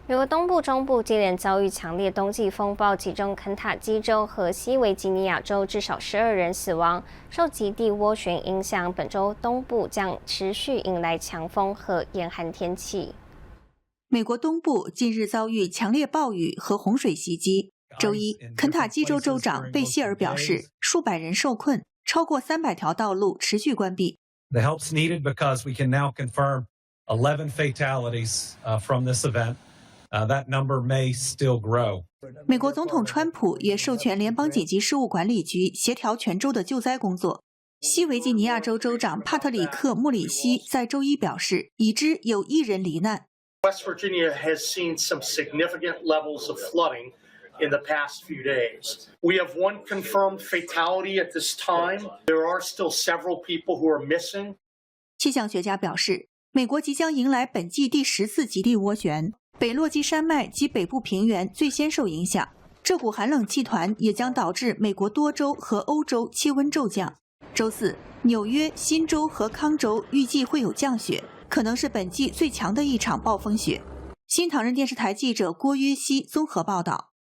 美国东部、中部接连遭遇强烈冬季风暴，其中肯塔基州和西维吉尼亚州至少12人死亡。受极地涡旋影响，本周东部将持续迎来强风和严寒天气。美国东部近日遭遇强烈暴雨和洪水袭击。周一，肯塔基州州长贝希尔表示，数百人受困，超过300条道路持续关闭。The help's needed because we can now confirm 11 fatalities from this event. That number may still grow. 美国总统川普也授权联邦紧急事务管理局协调全州的救灾工作。西维吉尼亚州州长帕特里克·穆里西在周一表示，已知有1人罹难。West Virginia has seen some significant levels of flooding in the past few days. We have one confirmed fatality at this time. There are still several people who are missing. 气象学家表示，美国即将迎来本季第14极地涡旋。北落基山脉及北部平原最先受影响，这股寒冷气团也将导致美国多州和欧洲气温骤降。周四，纽约、新州和康州预计会有降雪，可能是本季最强的一场暴风雪。新唐人电视台记者郭约西综合报道。